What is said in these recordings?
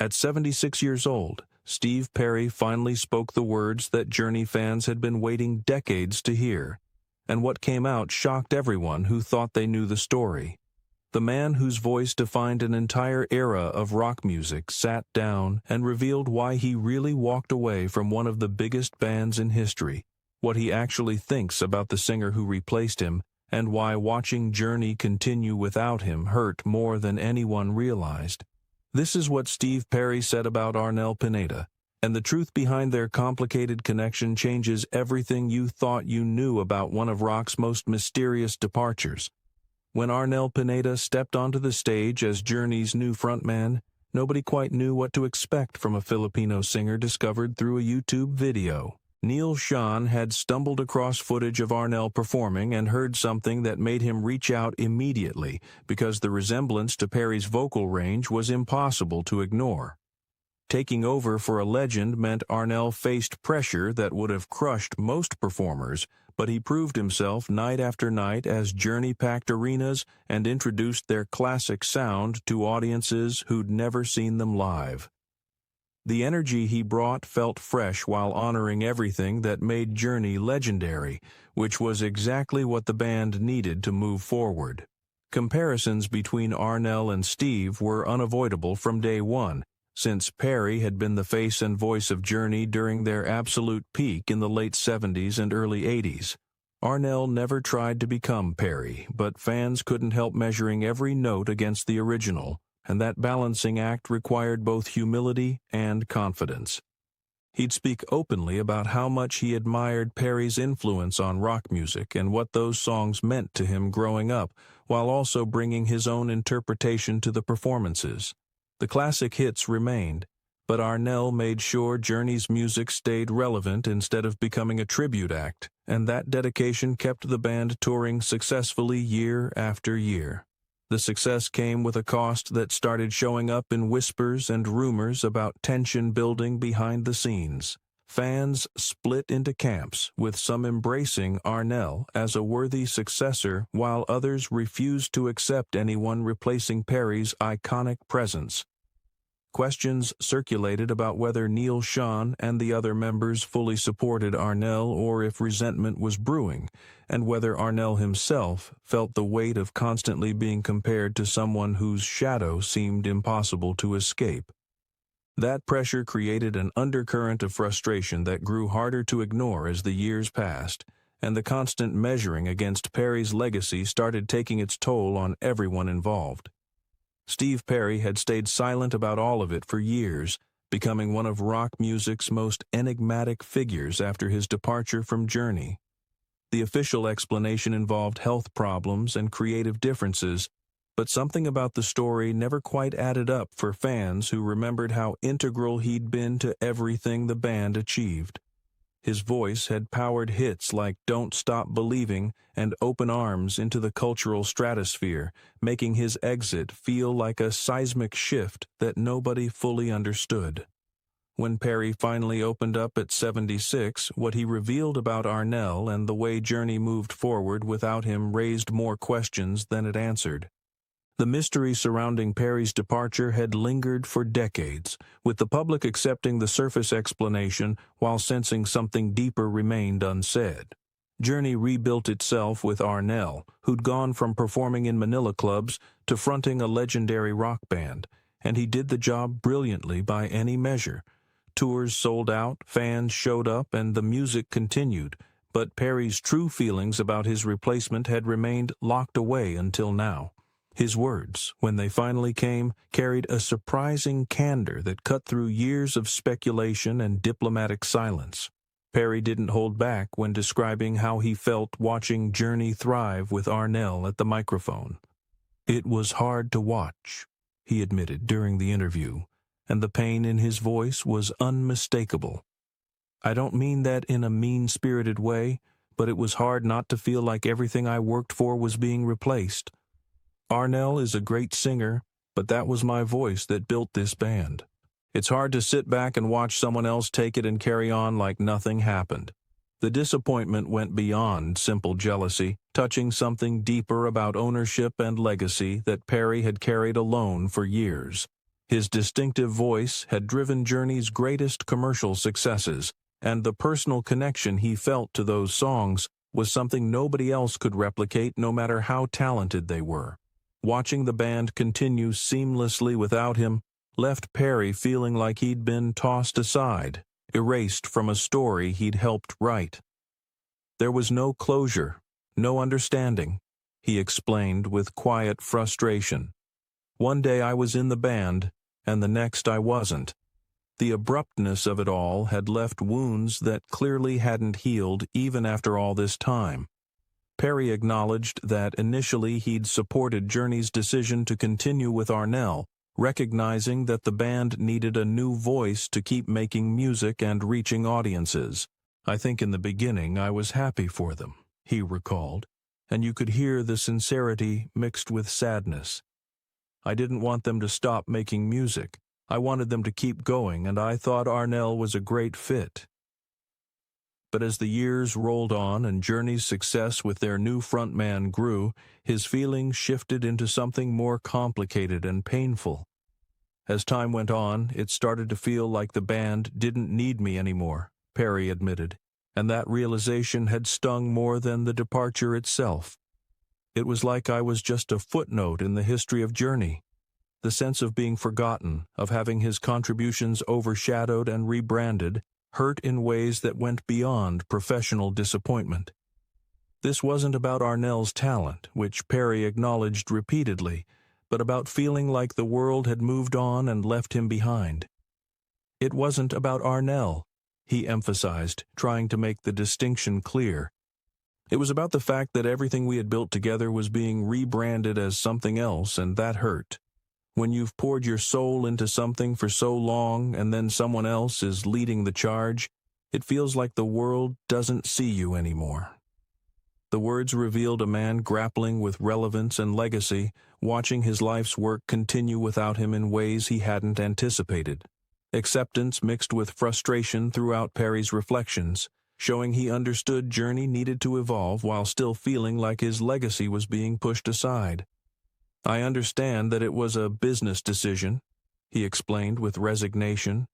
At 76 years old, Steve Perry finally spoke the words that Journey fans had been waiting decades to hear, and what came out shocked everyone who thought they knew the story. The man whose voice defined an entire era of rock music sat down and revealed why he really walked away from one of the biggest bands in history, what he actually thinks about the singer who replaced him, and why watching Journey continue without him hurt more than anyone realized. This is what Steve Perry said about Arnel Pineda, and the truth behind their complicated connection changes everything you thought you knew about one of rock's most mysterious departures. When Arnel Pineda stepped onto the stage as Journey's new frontman, nobody quite knew what to expect from a Filipino singer discovered through a YouTube video. Neil Sean had stumbled across footage of Arnel performing and heard something that made him reach out immediately because the resemblance to Perry's vocal range was impossible to ignore. Taking over for a legend meant Arnel faced pressure that would have crushed most performers, but he proved himself night after night as Journey packed arenas and introduced their classic sound to audiences who'd never seen them live. The energy he brought felt fresh while honoring everything that made Journey legendary, which was exactly what the band needed to move forward. Comparisons between Arnel and Steve were unavoidable from day one, since Perry had been the face and voice of Journey during their absolute peak in the late 70s and early 80s. Arnel never tried to become Perry, but fans couldn't help measuring every note against the original, and that balancing act required both humility and confidence. He'd speak openly about how much he admired Perry's influence on rock music and what those songs meant to him growing up, while also bringing his own interpretation to the performances. The classic hits remained, but Arnel made sure Journey's music stayed relevant instead of becoming a tribute act, and that dedication kept the band touring successfully year after year. The success came with a cost that started showing up in whispers and rumors about tension building behind the scenes. Fans split into camps, with some embracing Arnel as a worthy successor, while others refused to accept anyone replacing Perry's iconic presence. Questions circulated about whether Neil Sean and the other members fully supported Arnel or if resentment was brewing, and whether Arnel himself felt the weight of constantly being compared to someone whose shadow seemed impossible to escape. That pressure created an undercurrent of frustration that grew harder to ignore as the years passed, and the constant measuring against Perry's legacy started taking its toll on everyone involved. Steve Perry had stayed silent about all of it for years, becoming one of rock music's most enigmatic figures after his departure from Journey. The official explanation involved health problems and creative differences, but something about the story never quite added up for fans who remembered how integral he'd been to everything the band achieved. His voice had powered hits like Don't Stop Believin' and Open Arms into the cultural stratosphere, making his exit feel like a seismic shift that nobody fully understood. When Perry finally opened up at 76, what he revealed about Arnel and the way Journey moved forward without him raised more questions than it answered. The mystery surrounding Perry's departure had lingered for decades, with the public accepting the surface explanation while sensing something deeper remained unsaid. Journey rebuilt itself with Arnel, who'd gone from performing in Manila clubs to fronting a legendary rock band, and he did the job brilliantly by any measure. Tours sold out, fans showed up, and the music continued, but Perry's true feelings about his replacement had remained locked away until now. His words, when they finally came, carried a surprising candor that cut through years of speculation and diplomatic silence. Perry didn't hold back when describing how he felt watching Journey thrive with Arnel at the microphone. "It was hard to watch," he admitted during the interview, and the pain in his voice was unmistakable. "I don't mean that in a mean-spirited way, but it was hard not to feel like everything I worked for was being replaced. Arnel is a great singer, but that was my voice that built this band. It's hard to sit back and watch someone else take it and carry on like nothing happened." The disappointment went beyond simple jealousy, touching something deeper about ownership and legacy that Perry had carried alone for years. His distinctive voice had driven Journey's greatest commercial successes, and the personal connection he felt to those songs was something nobody else could replicate, no matter how talented they were. Watching the band continue seamlessly without him left Perry feeling like he'd been tossed aside, erased from a story he'd helped write. There was no closure, no understanding, he explained with quiet frustration. One day I was in the band, and the next I wasn't. The abruptness of it all had left wounds that clearly hadn't healed even after all this time. Perry acknowledged that initially he'd supported Journey's decision to continue with Arnel, recognizing that the band needed a new voice to keep making music and reaching audiences. I think in the beginning I was happy for them, he recalled, and you could hear the sincerity mixed with sadness. I didn't want them to stop making music. I wanted them to keep going, and I thought Arnel was a great fit. But as the years rolled on and Journey's success with their new frontman grew, his feelings shifted into something more complicated and painful. As time went on, it started to feel like the band didn't need me anymore, Perry admitted, and that realization had stung more than the departure itself. It was like I was just a footnote in the history of Journey. The sense of being forgotten, of having his contributions overshadowed and rebranded, hurt in ways that went beyond professional disappointment. This wasn't about Arnel's talent, which Perry acknowledged repeatedly, but about feeling like the world had moved on and left him behind. It wasn't about Arnel, he emphasized, trying to make the distinction clear. It was about the fact that everything we had built together was being rebranded as something else, and that hurt. When you've poured your soul into something for so long and then someone else is leading the charge, it feels like the world doesn't see you anymore. The words revealed a man grappling with relevance and legacy, watching his life's work continue without him in ways he hadn't anticipated. Acceptance mixed with frustration throughout Perry's reflections, showing he understood Journey needed to evolve while still feeling like his legacy was being pushed aside. I understand that it was a business decision, he explained with resignation,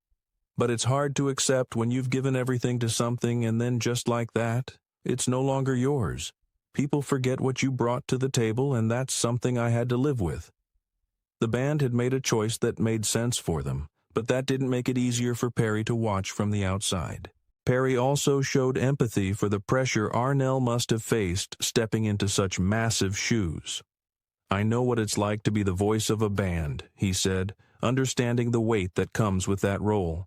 but it's hard to accept when you've given everything to something and then just like that, it's no longer yours. People forget what you brought to the table, and that's something I had to live with. The band had made a choice that made sense for them, but that didn't make it easier for Perry to watch from the outside. Perry also showed empathy for the pressure Arnel must have faced stepping into such massive shoes. I know what it's like to be the voice of a band, he said, understanding the weight that comes with that role.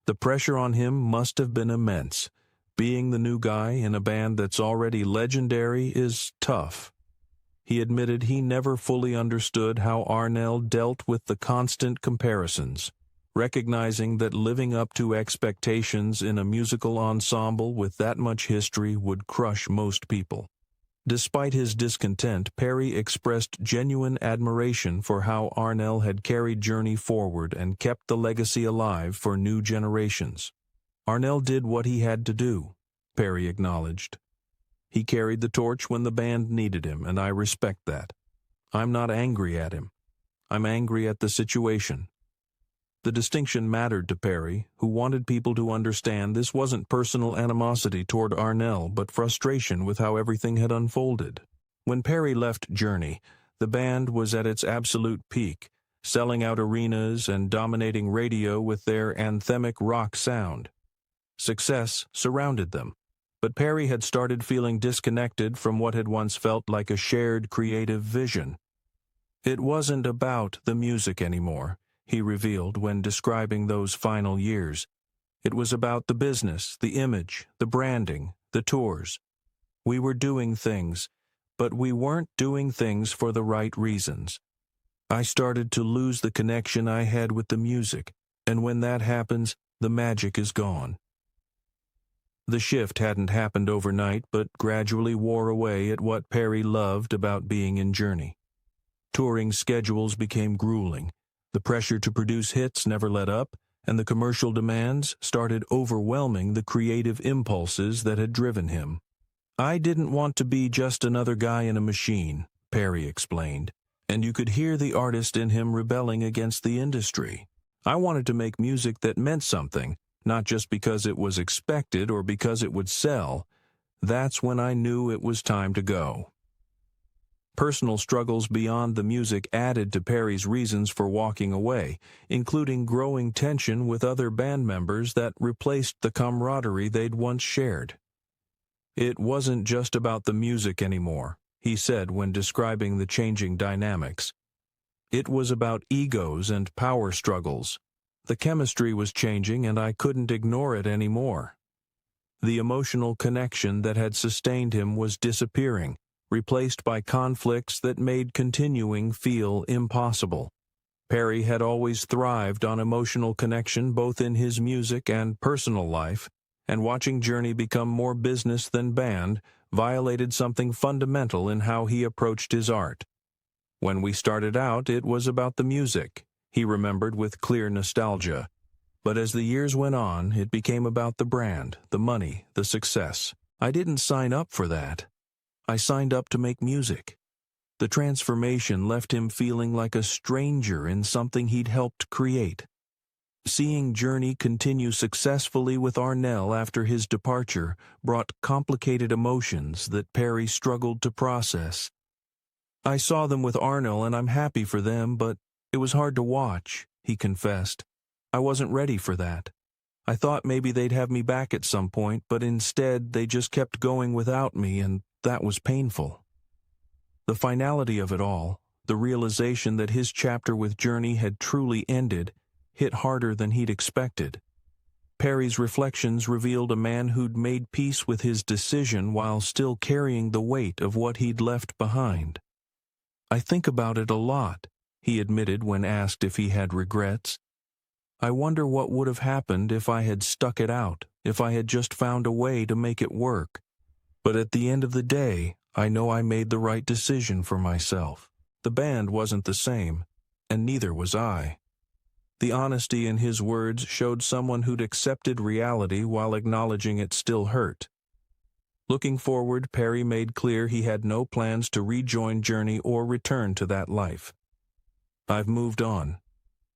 The pressure on him must have been immense. Being the new guy in a band that's already legendary is tough. He admitted he never fully understood how Arnel dealt with the constant comparisons, recognizing that living up to expectations in a musical ensemble with that much history would crush most people. Despite his discontent, Perry expressed genuine admiration for how Arnel had carried Journey forward and kept the legacy alive for new generations. Arnel did what he had to do, Perry acknowledged. He carried the torch when the band needed him, and I respect that. I'm not angry at him. I'm angry at the situation. The distinction mattered to Perry, who wanted people to understand this wasn't personal animosity toward Arnel, but frustration with how everything had unfolded. When Perry left Journey, the band was at its absolute peak, selling out arenas and dominating radio with their anthemic rock sound. Success surrounded them, but Perry had started feeling disconnected from what had once felt like a shared creative vision. It wasn't about the music anymore, he revealed when describing those final years. It was about the business, the image, the branding, the tours. We were doing things, but we weren't doing things for the right reasons. I started to lose the connection I had with the music, and when that happens, the magic is gone. The shift hadn't happened overnight, but gradually wore away at what Perry loved about being in Journey. Touring schedules became grueling. The pressure to produce hits never let up, and the commercial demands started overwhelming the creative impulses that had driven him. I didn't want to be just another guy in a machine, Perry explained, and you could hear the artist in him rebelling against the industry. I wanted to make music that meant something, not just because it was expected or because it would sell. That's when I knew it was time to go. Personal struggles beyond the music added to Perry's reasons for walking away, including growing tension with other band members that replaced the camaraderie they'd once shared. It wasn't just about the music anymore, he said when describing the changing dynamics. It was about egos and power struggles. The chemistry was changing and I couldn't ignore it anymore. The emotional connection that had sustained him was disappearing, replaced by conflicts that made continuing feel impossible. Perry had always thrived on emotional connection both in his music and personal life, and watching Journey become more business than band violated something fundamental in how he approached his art. When we started out, it was about the music, he remembered with clear nostalgia. But as the years went on, it became about the brand, the money, the success. I didn't sign up for that. I signed up to make music. The transformation left him feeling like a stranger in something he'd helped create. Seeing Journey continue successfully with Arnel after his departure brought complicated emotions that Perry struggled to process. I saw them with Arnel and I'm happy for them, but it was hard to watch, he confessed. I wasn't ready for that. I thought maybe they'd have me back at some point, but instead they just kept going without me, and that was painful. The finality of it all, the realization that his chapter with Journey had truly ended, hit harder than he'd expected. Perry's reflections revealed a man who'd made peace with his decision while still carrying the weight of what he'd left behind. I think about it a lot, he admitted when asked if he had regrets. I wonder what would have happened if I had stuck it out, if I had just found a way to make it work. But at the end of the day, I know I made the right decision for myself. The band wasn't the same, and neither was I. The honesty in his words showed someone who'd accepted reality while acknowledging it still hurt. Looking forward, Perry made clear he had no plans to rejoin Journey or return to that life. I've moved on,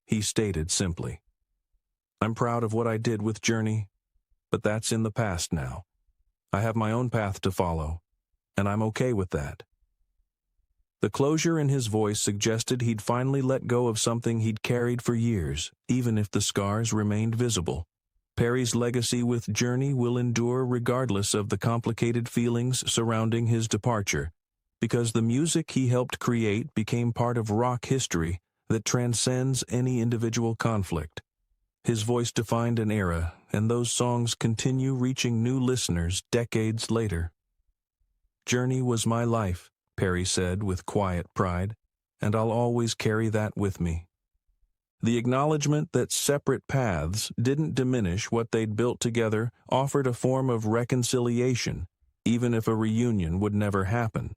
he stated simply. I'm proud of what I did with Journey, but that's in the past now. I have my own path to follow, and I'm okay with that. The closure in his voice suggested he'd finally let go of something he'd carried for years, even if the scars remained visible. Perry's legacy with Journey will endure regardless of the complicated feelings surrounding his departure, because the music he helped create became part of rock history that transcends any individual conflict. His voice defined an era, and those songs continue reaching new listeners decades later. Journey was my life, Perry said with quiet pride, and I'll always carry that with me. The acknowledgement that separate paths didn't diminish what they'd built together offered a form of reconciliation, even if a reunion would never happen.